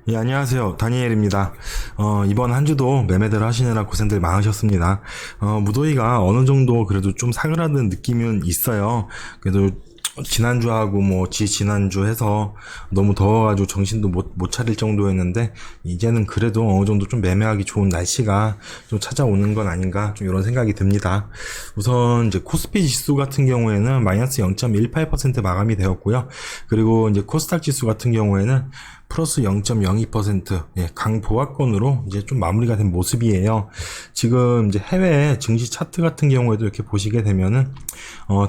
예, 안녕하세요. 다니엘입니다. 이번 한 주도 매매들 하시느라 고생들 많으셨습니다. 무더위가 어느 정도 그래도 좀 사그라든 느낌은 있어요. 그래도 지난주하고 뭐 지난주 해서 너무 더워가지고 정신도 못 차릴 정도였는데, 이제는 그래도 어느 정도 좀 매매하기 좋은 날씨가 좀 찾아오는 건 아닌가, 좀 이런 생각이 듭니다. 우선 이제 코스피 지수 같은 경우에는 마이너스 0.18% 마감이 되었고요. 그리고 이제 코스닥 지수 같은 경우에는 플러스 0.02%, 예, 강보합권으로 이제 좀 마무리가 된 모습이에요. 지금 이제 해외 증시 차트 같은 경우에도 이렇게 보시게 되면은,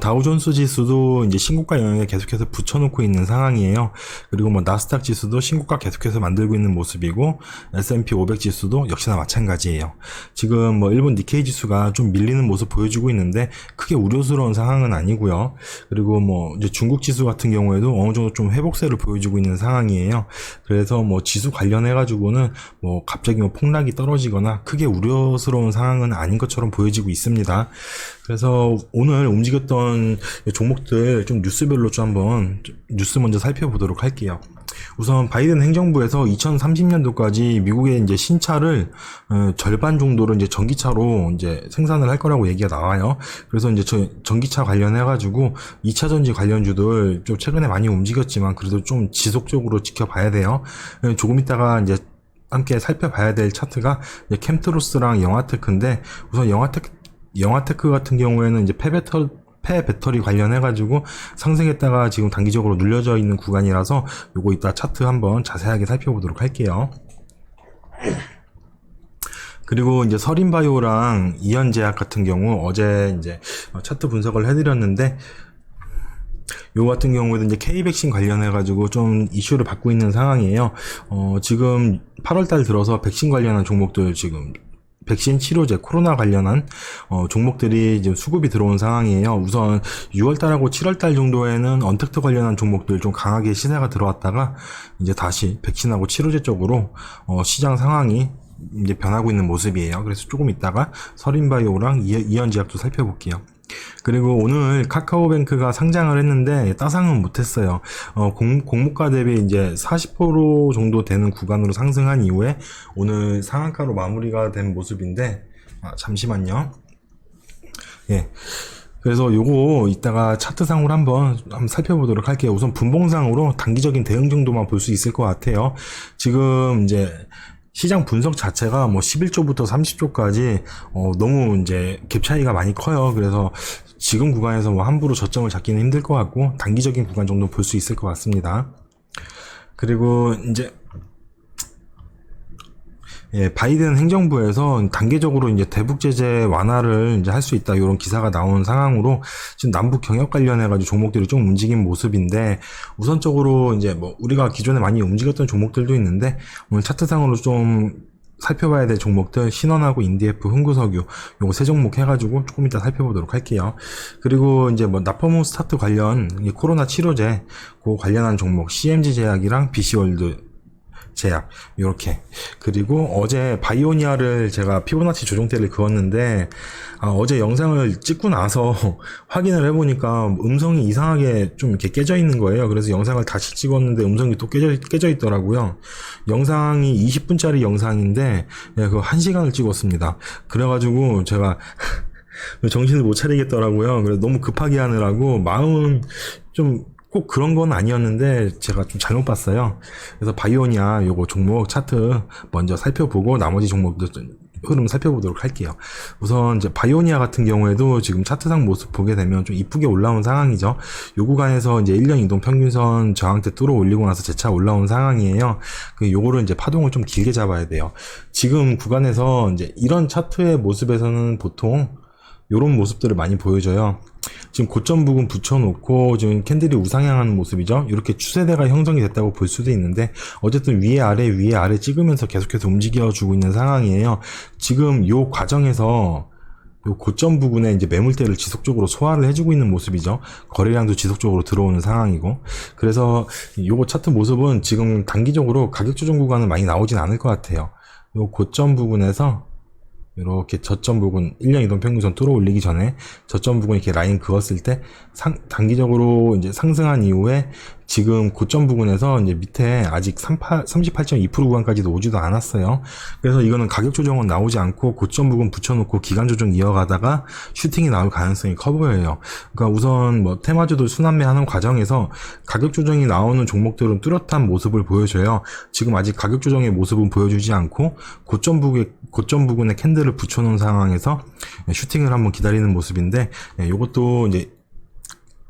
다우존스 지수도 이제 신고가 영역에 계속해서 붙여놓고 있는 상황이에요. 그리고 뭐 나스닥 지수도 신고가 계속해서 만들고 있는 모습이고, S&P 500 지수도 역시나 마찬가지예요. 지금 뭐 일본 니케이 지수가 좀 밀리는 모습 보여주고 있는데, 크게 우려스러운 상황은 아니고요. 그리고 뭐 이제 중국 지수 같은 경우에도 어느 정도 좀 회복세를 보여주고 있는 상황이에요. 그래서 뭐 지수 관련해가지고는 뭐 갑자기 뭐 폭락이 떨어지거나 크게 우려스러운 상황은 아닌 것처럼 보여지고 있습니다. 그래서 오늘 움직였던 종목들 좀 뉴스별로 좀 한번 뉴스 먼저 살펴보도록 할게요. 우선 바이든 행정부에서 2030년도까지 미국의 이제 신차를 절반 정도로 이제 전기차로 이제 생산을 할 거라고 얘기가 나와요. 그래서 이제 전기차 관련해가지고 2차 전지 관련주들 좀 최근에 많이 움직였지만 그래도 좀 지속적으로 지켜봐야 돼요. 조금 있다가 이제 함께 살펴봐야 될 차트가 이제 캠트로스랑 영화테크인데, 우선 영화테크 같은 경우에는 이제 폐 배터리 관련해가지고 상승했다가 지금 단기적으로 눌려져 있는 구간이라서 요거 이따 차트 한번 자세하게 살펴보도록 할게요. 그리고 이제 서린바이오랑 이현제약 같은 경우 어제 이제 차트 분석을 해드렸는데, 요 같은 경우에도 이제 K백신 관련해가지고 좀 이슈를 받고 있는 상황이에요. 지금 8월달 들어서 백신 관련한 종목들 지금 백신 치료제, 코로나 관련한 종목들이 지금 수급이 들어온 상황이에요. 우선 6월달하고 7월달 정도에는 언택트 관련한 종목들 좀 강하게 시세가 들어왔다가 이제 다시 백신하고 치료제 쪽으로 시장 상황이 이제 변하고 있는 모습이에요. 그래서 조금 있다가 서린바이오랑 이현제약도 살펴볼게요. 그리고 오늘 카카오뱅크가 상장을 했는데 따상은 못했어요. 공모가 대비 이제 40% 정도 되는 구간으로 상승한 이후에 오늘 상한가로 마무리가 된 모습인데, 잠시만요. 예. 그래서 요거 이따가 차트상으로 한번 살펴보도록 할게요. 우선 분봉상으로 단기적인 대응 정도만 볼 수 있을 것 같아요. 지금 이제 시장 분석 자체가 뭐 11조부터 30조까지 너무 이제 갭 차이가 많이 커요. 그래서 지금 구간에서 뭐 함부로 저점을 잡기는 힘들 것 같고, 단기적인 구간 정도 볼 수 있을 것 같습니다. 그리고 이제 바이든 행정부에서 단계적으로 이제 대북 제재 완화를 이제 할 수 있다, 이런 기사가 나온 상황으로 지금 남북 경협 관련해가지고 종목들이 좀 움직인 모습인데, 우선적으로 이제 뭐 우리가 기존에 많이 움직였던 종목들도 있는데, 오늘 차트상으로 좀 살펴봐야 될 종목들, 신원하고 인디에프, 흥구석유, 요거 세 종목 해가지고 조금 이따 살펴보도록 할게요. 그리고 이제 뭐 나퍼몬 스타트 관련 코로나 치료제, 그 관련한 종목 CMG 제약이랑 BC월드 제약, 요렇게. 그리고 어제 바이오니아를 제가 피보나치 조정대를 그었는데, 어제 영상을 찍고 나서 확인을 해보니까 음성이 이상하게 좀 이렇게 깨져 있는 거예요. 그래서 영상을 다시 찍었는데 음성이 또 깨져 있더라고요. 영상이 20분짜리 영상인데, 그거 1시간을 찍었습니다. 그래가지고 제가 정신을 못 차리겠더라고요. 그래서 너무 급하게 하느라고 마음은 좀 꼭 그런 건 아니었는데 제가 좀 잘못 봤어요. 그래서 바이오니아 요거 종목 차트 먼저 살펴보고 나머지 종목들 흐름 살펴보도록 할게요. 우선 이제 바이오니아 같은 경우에도 지금 차트상 모습 보게 되면 좀 이쁘게 올라온 상황이죠. 요 구간에서 이제 1년 이동 평균선 저항대 뚫어 올리고 나서 재차 올라온 상황이에요. 요거를 이제 파동을 좀 길게 잡아야 돼요. 지금 구간에서 이제 이런 차트의 모습에서는 보통 요런 모습들을 많이 보여줘요. 지금 고점 부근 붙여놓고 지금 캔들이 우상향하는 모습이죠. 이렇게 추세대가 형성이 됐다고 볼 수도 있는데, 어쨌든 위에 아래 찍으면서 계속해서 움직여주고 있는 상황이에요. 지금 요 과정에서 요 고점 부근에 이제 매물대를 지속적으로 소화를 해주고 있는 모습이죠. 거래량도 지속적으로 들어오는 상황이고, 그래서 요거 차트 모습은 지금 단기적으로 가격 조정 구간은 많이 나오진 않을 것 같아요. 요 고점 부근에서 이렇게 저점 부분 1년 이동 평균선 뚫어 올리기 전에 저점 부분 이렇게 라인 그었을 때 단기적으로 이제 상승한 이후에 지금 고점 부근에서 이제 밑에 아직 38.2% 구간까지도 오지도 않았어요. 그래서 이거는 가격 조정은 나오지 않고 고점 부근 붙여놓고 기간 조정 이어가다가 슈팅이 나올 가능성이 커 보여요. 그러니까 우선 뭐 테마주도 순환매하는 과정에서 가격 조정이 나오는 종목들은 뚜렷한 모습을 보여줘요. 지금 아직 가격 조정의 모습은 보여주지 않고 고점 부근에 캔들을 붙여놓은 상황에서 슈팅을 한번 기다리는 모습인데, 이것도 이제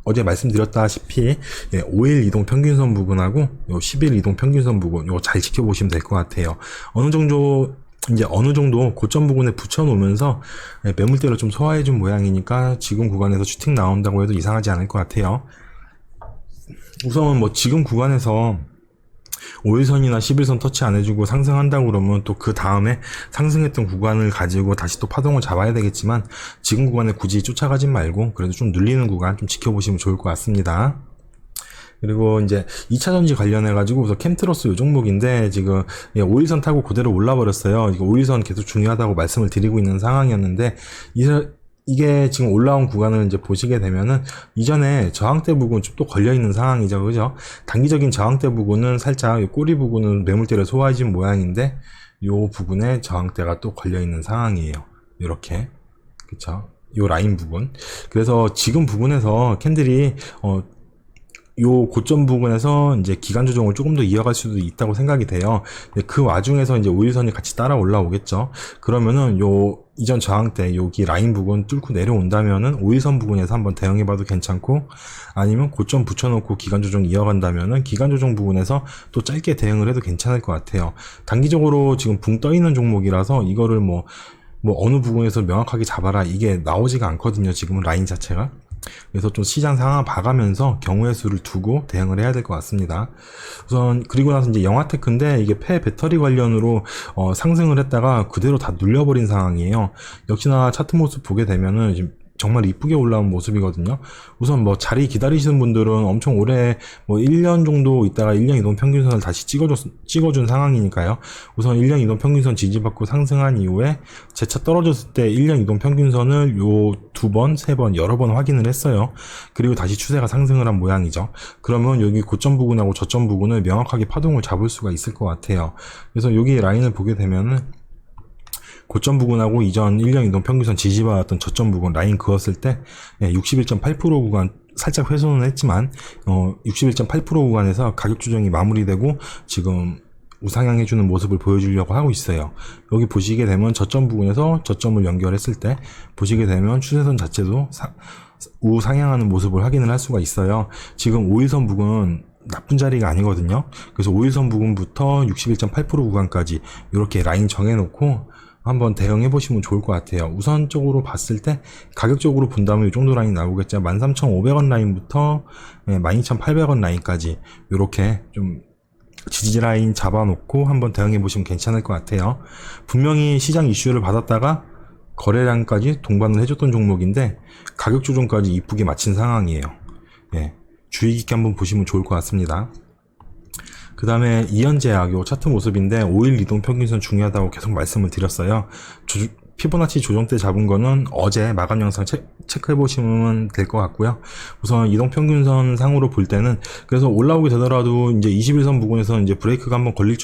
어제 말씀드렸다시피 5일 이동 평균선 부근하고 요 10일 이동 평균선 부근 요거 잘 지켜보시면 될 것 같아요. 어느 정도 고점 부근에 붙여놓으면서 매물대를 좀 소화해준 모양이니까 지금 구간에서 슈팅 나온다고 해도 이상하지 않을 것 같아요. 우선 뭐 지금 구간에서 5일선이나 11선 터치 안 해주고 상승한다고 그러면 또 그 다음에 상승했던 구간을 가지고 다시 또 파동을 잡아야 되겠지만, 지금 구간에 굳이 쫓아가진 말고 그래도 좀 눌리는 구간 좀 지켜보시면 좋을 것 같습니다. 그리고 이제 2차전지 관련해가지고 우선 캠트러스 요 종목인데 지금 5일선 타고 그대로 올라버렸어요. 이거 5일선 계속 중요하다고 말씀을 드리고 있는 상황이었는데, 이게 지금 올라온 구간을 이제 보시게 되면은 이전에 저항대 부분 좀 또 걸려있는 상황이죠. 그죠? 단기적인 저항대 부분은 살짝 이 꼬리 부분은 매물대를 소화해준 모양인데, 요 부분에 저항대가 또 걸려있는 상황이에요. 이렇게. 그쵸? 요 라인 부분. 그래서 지금 부분에서 캔들이, 요 고점 부분에서 이제 기간 조정을 조금 더 이어갈 수도 있다고 생각이 돼요. 그 와중에서 이제 5일선이 같이 따라 올라오겠죠. 그러면은 요 이전 저항대 여기 라인 부분 뚫고 내려온다면은 5일선 부분에서 한번 대응해봐도 괜찮고, 아니면 고점 붙여놓고 기간 조정 이어간다면은 기간 조정 부분에서 또 짧게 대응을 해도 괜찮을 것 같아요. 단기적으로 지금 붕 떠 있는 종목이라서 이거를 뭐 어느 부분에서 명확하게 잡아라 이게 나오지가 않거든요. 지금은 라인 자체가. 그래서 좀 시장 상황 봐가면서 경우의 수를 두고 대응을 해야 될 것 같습니다. 우선 그리고 나서 이제 영화테크인데 이게 폐 배터리 관련으로 상승을 했다가 그대로 다 눌려버린 상황이에요. 역시나 차트 모습 보게 되면은 지금 정말 이쁘게 올라온 모습이거든요. 우선 뭐 자리 기다리시는 분들은 엄청 오래 뭐 1년 정도 있다가 1년 이동 평균선을 다시 찍어준 상황이니까요. 우선 1년 이동 평균선 지지받고 상승한 이후에 재차 떨어졌을 때 1년 이동 평균선을 요 2번, 3번, 여러 번 확인을 했어요. 그리고 다시 추세가 상승을 한 모양이죠. 그러면 여기 고점 부근하고 저점 부근을 명확하게 파동을 잡을 수가 있을 것 같아요. 그래서 여기 라인을 보게 되면은 고점 부근하고 이전 1년 이동 평균선 지지받았던 저점 부근 라인 그었을 때 61.8% 구간 살짝 훼손은 했지만 61.8% 구간에서 가격 조정이 마무리되고 지금 우상향 해주는 모습을 보여주려고 하고 있어요. 여기 보시게 되면 저점 부근에서 저점을 연결했을 때 보시게 되면 추세선 자체도 우상향하는 모습을 확인을 할 수가 있어요. 지금 5일선 부근 나쁜 자리가 아니거든요. 그래서 5일선 부근부터 61.8% 구간까지 이렇게 라인 정해놓고 한번 대응해 보시면 좋을 것 같아요. 우선적으로 봤을 때 가격적으로 본다면 이 정도 라인 나오겠죠. 13,500원 라인부터 12,800원 라인까지 이렇게 좀 지지 라인 잡아놓고 한번 대응해 보시면 괜찮을 것 같아요. 분명히 시장 이슈를 받았다가 거래량까지 동반을 해줬던 종목인데 가격 조정까지 이쁘게 마친 상황이에요. 주의 깊게 한번 보시면 좋을 것 같습니다. 그 다음에 이현제약 요 차트 모습인데 5일 이동 평균선 중요하다고 계속 말씀을 드렸어요. 피보나치 조정 때 잡은 거는 어제 마감 영상 체크해 보시면 될 것 같고요. 우선 이동 평균선 상으로 볼 때는 그래서 올라오게 되더라도 이제 21선 부근에서 이제 브레이크가 한번 걸릴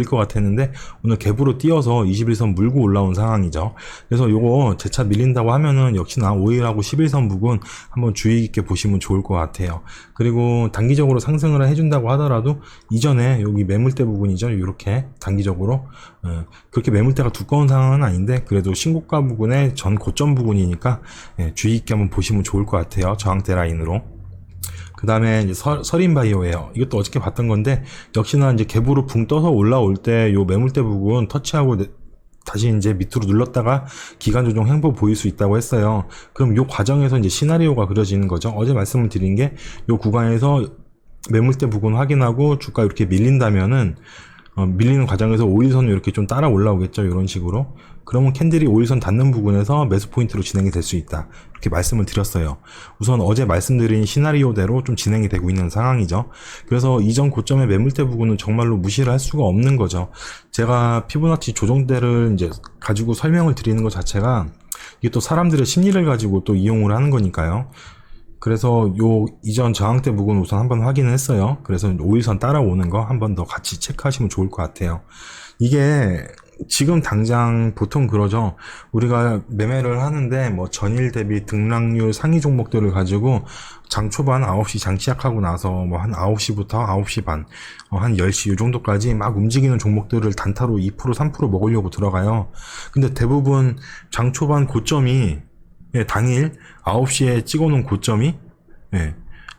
것 같았는데 오늘 갭으로 뛰어서 21선 물고 올라온 상황이죠. 그래서 요거 재차 밀린다고 하면은 역시나 5일하고 11선 부근 한번 주의 깊게 보시면 좋을 것 같아요. 그리고 단기적으로 상승을 해준다고 하더라도 이전에 여기 매물대 부분이죠. 이렇게 단기적으로 그렇게 매물대가 두꺼운 상황은 아닌데 그래도 신고가 부분의 전 고점 부분이니까 주의 깊게 한번 보시면 좋을 것 같아요. 저항대 라인으로. 그 다음에 서린바이오예요. 이것도 어저께 봤던 건데 역시나 이제 갭으로 붕 떠서 올라올 때 요 매물대 부분 터치하고 다시 이제 밑으로 눌렀다가 기간 조정 행보 보일 수 있다고 했어요. 그럼 요 과정에서 이제 시나리오가 그려지는 거죠. 어제 말씀을 드린 게 요 구간에서 매물대 부분 확인하고 주가 이렇게 밀린다면은 밀리는 과정에서 5일선을 이렇게 좀 따라 올라오겠죠. 이런 식으로. 그러면 캔들이 5일선 닿는 부분에서 매수 포인트로 진행이 될 수 있다. 이렇게 말씀을 드렸어요. 우선 어제 말씀드린 시나리오대로 좀 진행이 되고 있는 상황이죠. 그래서 이전 고점의 매물대 부분은 정말로 무시를 할 수가 없는 거죠. 제가 피보나치 조정대를 이제 가지고 설명을 드리는 것 자체가 이게 또 사람들의 심리를 가지고 또 이용을 하는 거니까요. 그래서 요 이전 저항대 부분 우선 한번 확인을 했어요. 그래서 5일선 따라오는 거 한번 더 같이 체크하시면 좋을 것 같아요. 이게 지금 당장 보통 그러죠. 우리가 매매를 하는데 뭐 전일 대비 등락률 상위 종목들을 가지고 장 초반 9시 장 시작하고 나서 뭐 한 9시부터 9시 반, 한 10시 이 정도까지 막 움직이는 종목들을 단타로 2% 3% 먹으려고 들어가요. 근데 대부분 장 초반 고점이 당일 9시에 찍어놓은 고점이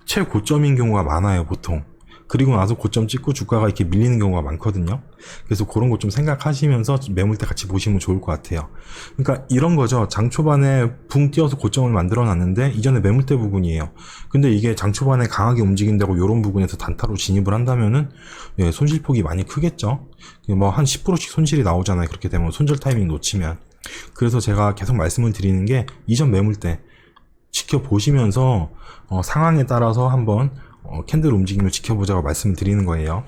최고점인 경우가 많아요, 보통. 그리고 나서 고점 찍고 주가가 이렇게 밀리는 경우가 많거든요. 그래서 그런 거 좀 생각하시면서 매물대 같이 보시면 좋을 것 같아요. 그러니까 이런 거죠. 장 초반에 붕 뛰어서 고점을 만들어 놨는데 이전에 매물대 부분이에요. 근데 이게 장 초반에 강하게 움직인다고 이런 부분에서 단타로 진입을 한다면은 손실폭이 많이 크겠죠. 뭐 한 10%씩 손실이 나오잖아요. 그렇게 되면 손절 타이밍 놓치면. 그래서 제가 계속 말씀을 드리는 게 이전 매물대 지켜보시면서 상황에 따라서 한번 캔들 움직임을 지켜보자고 말씀을 드리는 거예요.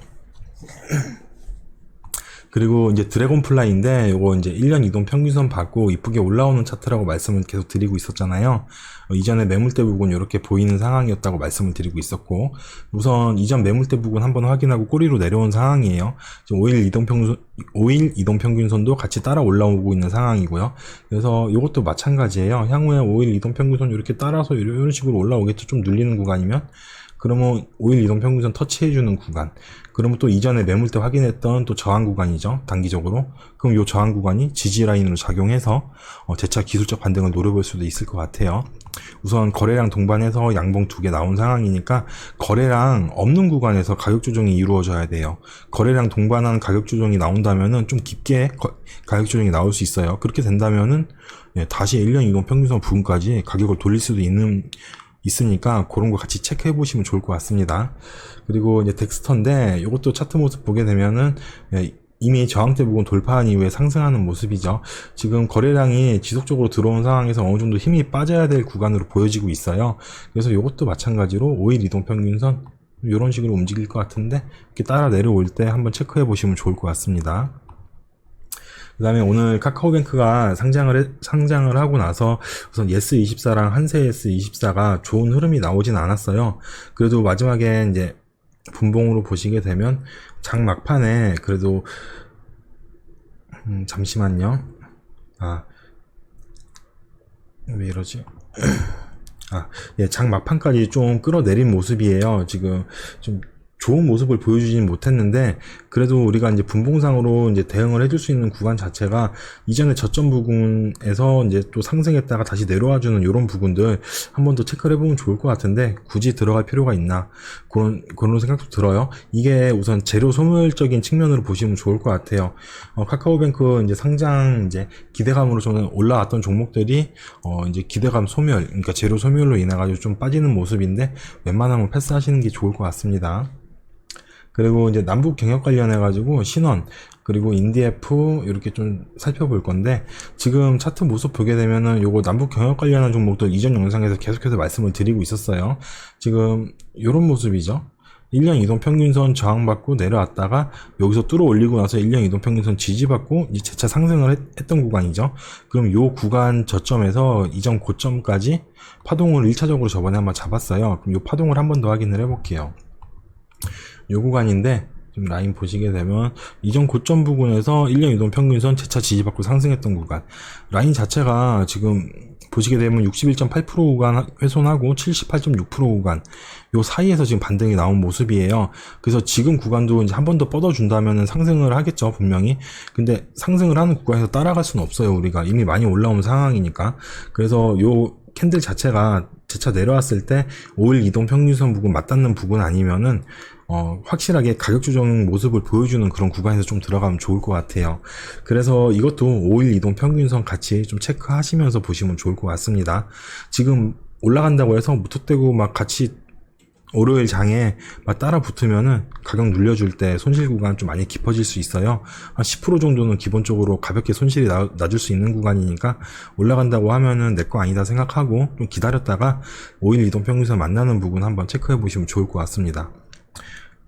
그리고 이제 드래곤플라이인데 요거 이제 1년 이동 평균선 받고 이쁘게 올라오는 차트라고 말씀을 계속 드리고 있었잖아요. 이전에 매물대 부분 이렇게 보이는 상황이었다고 말씀을 드리고 있었고, 우선 이전 매물대 부분 한번 확인하고 꼬리로 내려온 상황이에요. 지금 5일 이동 평균선도 같이 따라 올라오고 있는 상황이고요. 그래서 이것도 마찬가지예요. 향후에 5일 이동 평균선 이렇게 따라서 이런 식으로 올라오겠죠. 좀 눌리는 구간이면. 그러면 5일 이동 평균선 터치해주는 구간, 그러면 또 이전에 매물대 확인했던 또 저항 구간이죠, 단기적으로. 그럼 이 저항 구간이 지지 라인으로 작용해서 재차 기술적 반등을 노려볼 수도 있을 것 같아요. 우선 거래량 동반해서 양봉 2개 나온 상황이니까 거래량 없는 구간에서 가격 조정이 이루어져야 돼요. 거래량 동반한 가격 조정이 나온다면은 좀 깊게 가격 조정이 나올 수 있어요. 그렇게 된다면은 다시 1년 이동 평균선 부분까지 가격을 돌릴 수도 있으니까 그런 거 같이 체크해 보시면 좋을 것 같습니다. 그리고 이제 덱스터인데 이것도 차트 모습 보게 되면은 이미 저항대 부분 돌파한 이후에 상승하는 모습이죠. 지금 거래량이 지속적으로 들어온 상황에서 어느 정도 힘이 빠져야 될 구간으로 보여지고 있어요. 그래서 이것도 마찬가지로 5일 이동 평균선 이런 식으로 움직일 것 같은데 이렇게 따라 내려올 때 한번 체크해 보시면 좋을 것 같습니다. 그 다음에 오늘 카카오뱅크가 상장을 하고 나서 우선 예스24랑 한세예스24가 좋은 흐름이 나오진 않았어요. 그래도 마지막에 이제 분봉으로 보시게 되면 장 막판에 그래도 잠시만요. 왜 이러지? 장 막판까지 좀 끌어내린 모습이에요. 지금 좀 좋은 모습을 보여주지는 못했는데 그래도 우리가 이제 분봉상으로 이제 대응을 해줄 수 있는 구간 자체가 이전에 저점 부분에서 이제 또 상승했다가 다시 내려와주는 이런 부분들 한번 더 체크를 해보면 좋을 것 같은데 굳이 들어갈 필요가 있나 그런 생각도 들어요. 이게 우선 재료 소멸적인 측면으로 보시면 좋을 것 같아요. 카카오뱅크 이제 상장 이제 기대감으로 저는 올라왔던 종목들이 이제 기대감 소멸, 그러니까 재료 소멸로 인해 가지고 좀 빠지는 모습인데 웬만하면 패스하시는 게 좋을 것 같습니다. 그리고 이제 남북 경협 관련해가지고 신원, 그리고 인디에프 이렇게 좀 살펴볼 건데 지금 차트 모습 보게 되면은 요거 남북 경협 관련한 종목들 이전 영상에서 계속해서 말씀을 드리고 있었어요. 지금 요런 모습이죠. 1년 이동 평균선 저항받고 내려왔다가 여기서 뚫어 올리고 나서 1년 이동 평균선 지지받고 이제 재차 상승을 했던 구간이죠. 그럼 요 구간 저점에서 이전 고점까지 파동을 1차적으로 저번에 한번 잡았어요. 그럼 요 파동을 한번 더 확인을 해볼게요. 요 구간인데 좀 라인 보시게 되면 이전 고점 부분에서 1년 이동 평균선 재차 지지받고 상승했던 구간, 라인 자체가 지금 보시게 되면 61.8% 구간 훼손하고 78.6% 구간 요 사이에서 지금 반등이 나온 모습이에요. 그래서 지금 구간도 이제 한 번 더 뻗어준다면 상승을 하겠죠, 분명히. 근데 상승을 하는 구간에서 따라갈 수는 없어요. 우리가 이미 많이 올라온 상황이니까. 그래서 요 캔들 자체가 재차 내려왔을 때 5일 이동 평균선 부분 맞닿는 부분 아니면은 확실하게 가격 조정 모습을 보여주는 그런 구간에서 좀 들어가면 좋을 것 같아요. 그래서 이것도 5일 이동 평균선 같이 좀 체크하시면서 보시면 좋을 것 같습니다. 지금 올라간다고 해서 무턱대고 막 같이 월요일 장에 막 따라 붙으면은 가격 눌려줄 때 손실 구간 좀 많이 깊어질 수 있어요. 한 10% 정도는 기본적으로 가볍게 손실이 나줄 수 있는 구간이니까 올라간다고 하면은 내 거 아니다 생각하고 좀 기다렸다가 5일 이동 평균선 만나는 부분 한번 체크해 보시면 좋을 것 같습니다.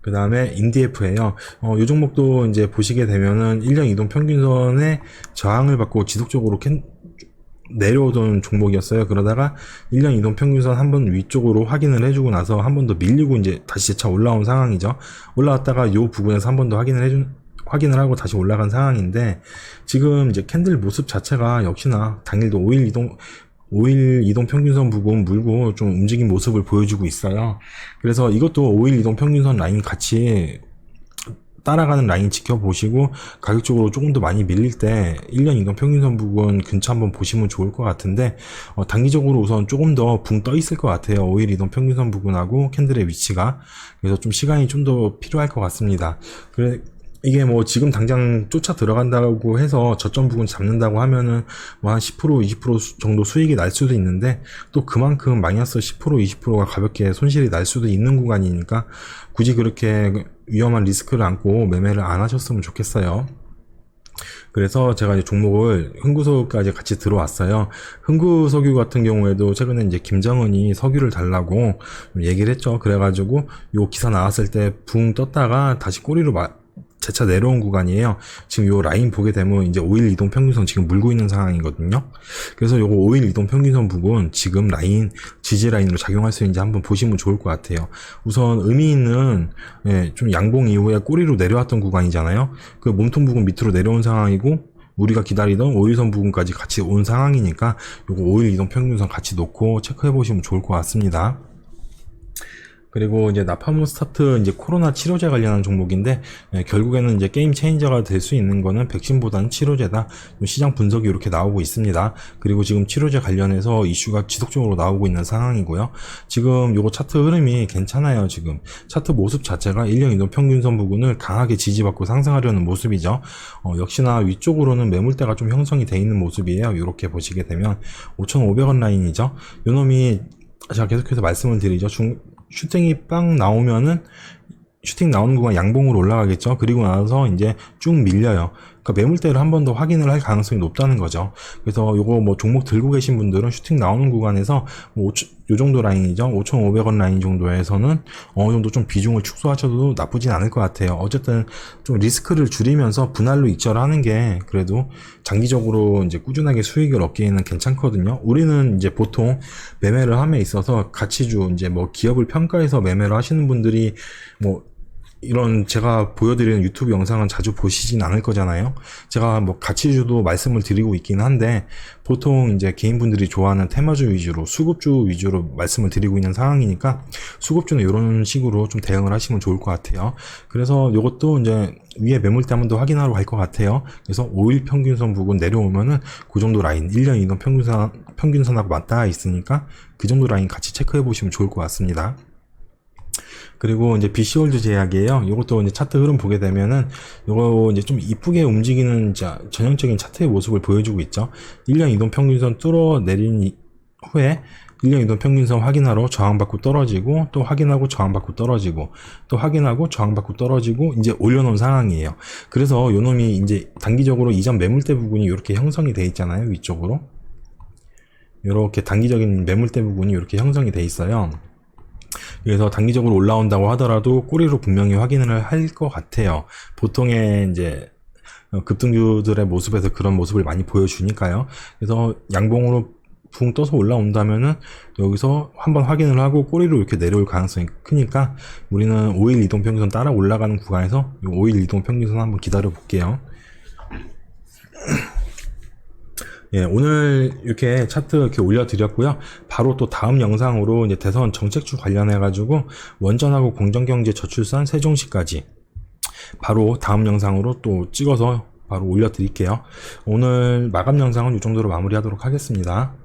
그 다음에 인디에프예요. 이 종목도 이제 보시게 되면은 1년 이동 평균선의 저항을 받고 지속적으로 내려오던 종목이었어요. 그러다가 1년 이동 평균선 한번 위쪽으로 확인을 해주고 나서 한 번 더 밀리고 이제 다시 재차 올라온 상황이죠. 올라왔다가 요 부분에서 한 번 더 확인을 하고 다시 올라간 상황인데, 지금 이제 캔들 모습 자체가 역시나 당일도 5일 이동 평균선 부분 물고 좀 움직인 모습을 보여주고 있어요. 그래서 이것도 5일 이동 평균선 라인 같이 따라가는 라인 지켜보시고, 가격적으로 조금 더 많이 밀릴 때 1년 이동 평균선 부분 근처 한번 보시면 좋을 것 같은데, 단기적으로 우선 조금 더 붕 떠 있을 것 같아요. 5일 이동 평균선 부분하고 캔들의 위치가. 그래서 좀 시간이 좀 더 필요할 것 같습니다. 그래, 이게 뭐 지금 당장 쫓아 들어간다고 해서 저점 부분 잡는다고 하면은 뭐 한 10% 20% 정도 수익이 날 수도 있는데, 또 그만큼 마이너스 10% 20%가 가볍게 손실이 날 수도 있는 구간이니까 굳이 그렇게 위험한 리스크를 안고 매매를 안 하셨으면 좋겠어요. 그래서 제가 이제 종목을 흥구석유까지 같이 들어왔어요. 흥구석유 같은 경우에도 최근에 이제 김정은이 석유를 달라고 얘기를 했죠. 그래가지고 요 기사 나왔을 때 붕 떴다가 다시 꼬리로 재차 내려온 구간이에요. 지금 요 라인 보게 되면 이제 5일 이동 평균선 지금 물고 있는 상황이거든요. 그래서 요거 5일 이동 평균선 부분 지금 라인 지지 라인으로 작용할 수 있는지 한번 보시면 좋을 것 같아요. 우선 의미 있는 좀 양봉 이후에 꼬리로 내려왔던 구간이잖아요. 그 몸통 부분 밑으로 내려온 상황이고, 우리가 기다리던 5일선 부분까지 같이 온 상황이니까 요거 5일 이동 평균선 같이 놓고 체크해 보시면 좋을 것 같습니다. 그리고 이제 나파몬스타트 이제 코로나 치료제 관련한 종목인데, 결국에는 이제 게임 체인저가 될 수 있는 거는 백신보다는 치료제다. 시장 분석이 이렇게 나오고 있습니다. 그리고 지금 치료제 관련해서 이슈가 지속적으로 나오고 있는 상황이고요. 지금 요거 차트 흐름이 괜찮아요. 지금 차트 모습 자체가 1년 이동 평균선 부분을 강하게 지지받고 상승하려는 모습이죠. 역시나 위쪽으로는 매물대가 좀 형성이 돼 있는 모습이에요. 이렇게 보시게 되면 5,500원 라인이죠. 요 놈이 제가 계속해서 말씀을 드리죠. 슈팅이 빵 나오면은 슈팅 나오는 구간 양봉으로 올라가겠죠. 그리고 나서 이제 쭉 밀려요. 그러니까 매물대를 한 번 더 확인을 할 가능성이 높다는 거죠. 그래서 요거 뭐 종목 들고 계신 분들은 슈팅 나오는 구간에서 뭐 요 정도 라인이죠. 5,500원 라인 정도에서는 어느 정도 좀 비중을 축소하셔도 나쁘진 않을 것 같아요. 어쨌든 좀 리스크를 줄이면서 분할로 익절하는 게 그래도 장기적으로 이제 꾸준하게 수익을 얻기에는 괜찮거든요. 우리는 이제 보통 매매를 함에 있어서 가치주 이제 뭐 기업을 평가해서 매매를 하시는 분들이 뭐 이런 제가 보여드리는 유튜브 영상은 자주 보시진 않을 거잖아요. 제가 뭐 가치주도 말씀을 드리고 있긴 한데, 보통 이제 개인분들이 좋아하는 테마주 위주로, 수급주 위주로 말씀을 드리고 있는 상황이니까 수급주는 이런 식으로 좀 대응을 하시면 좋을 것 같아요. 그래서 이것도 이제 위에 매물대 한번 더 확인하러 갈 것 같아요. 그래서 5일 평균선 부분 내려오면은 그 정도 라인, 1년 이동 평균선하고 맞닿아 있으니까 그 정도 라인 같이 체크해 보시면 좋을 것 같습니다. 그리고 이제 BC홀드 제약이에요. 이것도 이제 차트 흐름 보게 되면은 요거 이제 좀 이쁘게 움직이는 전형적인 차트의 모습을 보여주고 있죠. 1년 이동 평균선 뚫어 내린 후에 1년 이동 평균선 확인하러 저항받고 떨어지고, 또 확인하고 저항받고 떨어지고, 또 확인하고 저항받고 떨어지고, 이제 올려놓은 상황이에요. 그래서 요 놈이 이제 단기적으로 이전 매물대 부분이 이렇게 형성이 돼 있잖아요. 위쪽으로 이렇게 단기적인 매물대 부분이 이렇게 형성이 돼 있어요. 그래서 단기적으로 올라온다고 하더라도 꼬리로 분명히 확인을 할 것 같아요. 보통의 이제 급등주들의 모습에서 그런 모습을 많이 보여주니까요. 그래서 양봉으로 붕 떠서 올라온다면은 여기서 한번 확인을 하고 꼬리로 이렇게 내려올 가능성이 크니까 우리는 5일 이동평균선 따라 올라가는 구간에서 5일 이동평균선 한번 기다려 볼게요. 예, 오늘 이렇게 차트 이렇게 올려드렸고요. 바로 또 다음 영상으로 이제 대선 정책주 관련해가지고 원전하고 공정경제 저출산 세종시까지 바로 다음 영상으로 또 찍어서 바로 올려드릴게요. 오늘 마감 영상은 이 정도로 마무리하도록 하겠습니다.